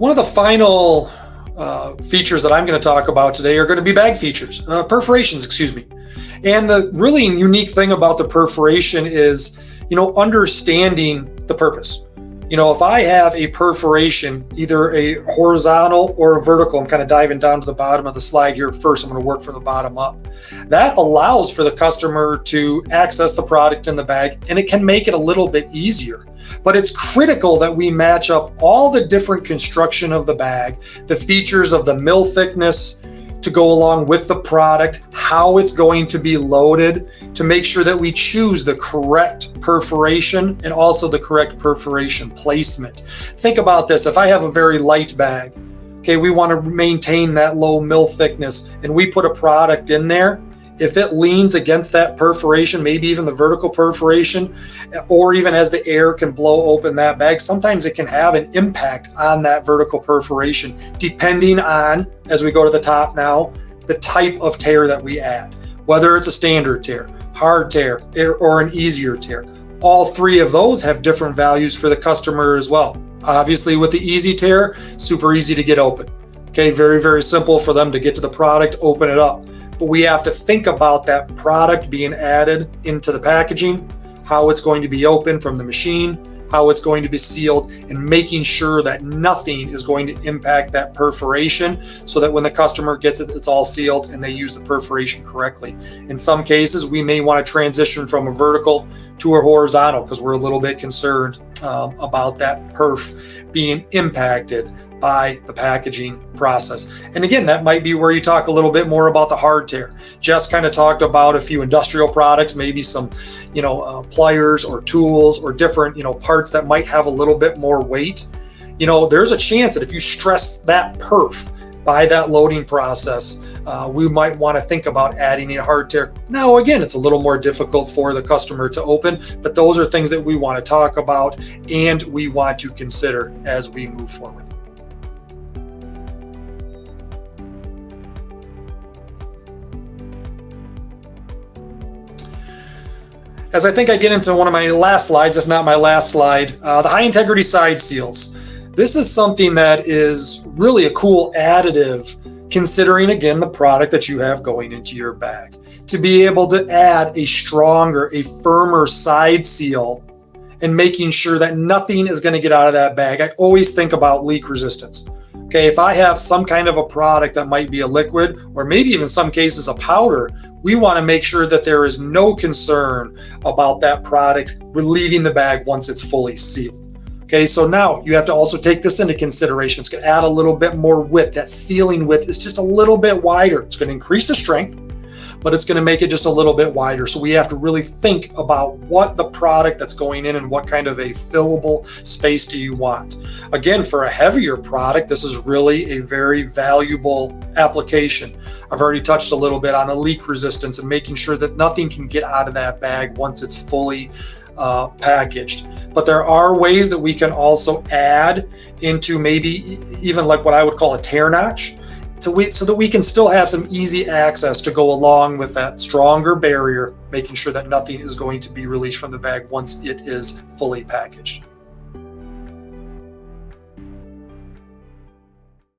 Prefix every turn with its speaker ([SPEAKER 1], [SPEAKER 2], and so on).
[SPEAKER 1] One of the final features that I'm going to talk about today are going to be bag features, perforations, excuse me. And the really unique thing about the perforation is, understanding the purpose. If I have a perforation, either a horizontal or a vertical, I'm kind of diving down to the bottom of the slide here first. I'm going to work from the bottom up. That allows for the customer to access the product in the bag, and it can make it a little bit easier. But it's critical that we match up all the different construction of the bag, the features of the mill thickness to go along with the product, how it's going to be loaded, to make sure that we choose the correct perforation and also the correct perforation placement. Think about this. If I have a very light bag, okay, we want to maintain that low mill thickness, and we put a product in there. If it leans against that perforation, maybe even the vertical perforation, or even as the air can blow open that bag, sometimes it can have an impact on that vertical perforation, depending on, as we go to the top now, the type of tear that we add, whether it's a standard tear, hard tear, or an easier tear. All three of those have different values for the customer as well. Obviously, with the easy tear, super easy to get open. Okay, very, very simple for them to get to the product, open it up. But we have to think about that product being added into the packaging, how it's going to be opened from the machine, how it's going to be sealed, and making sure that nothing is going to impact that perforation so that when the customer gets it, it's all sealed and they use the perforation correctly. In some cases, we may want to transition from a vertical to a horizontal because we're a little bit concerned about that perf being impacted by the packaging process. And again, that might be where you talk a little bit more about the hard tear. Jess kind of talked about a few industrial products, maybe some, pliers or tools or different, parts that might have a little bit more weight. There's a chance that if you stress that perf by that loading process, we might want to think about adding a hard tear. Now, again, it's a little more difficult for the customer to open, but those are things that we want to talk about and we want to consider as we move forward. As I think I get into one of my last slides, if not my last slide, the high integrity side seals. This is something that is really a cool additive, considering again the product that you have going into your bag. To be able to add a stronger, a firmer side seal and making sure that nothing is going to get out of that bag. I always think about leak resistance. Okay, if I have some kind of a product that might be a liquid or maybe even some cases a powder, we want to make sure that there is no concern about that product leaving the bag once it's fully sealed. Okay, so now you have to also take this into consideration. It's going to add a little bit more width. That sealing width is just a little bit wider. It's going to increase the strength, but it's going to make it just a little bit wider. So we have to really think about what the product that's going in and what kind of a fillable space do you want. Again, for a heavier product, this is really a very valuable application. I've already touched a little bit on the leak resistance and making sure that nothing can get out of that bag once it's fully packaged. But there are ways that we can also add into maybe even like what I would call a tear notch so that we can still have some easy access to go along with that stronger barrier, making sure that nothing is going to be released from the bag once it is fully packaged.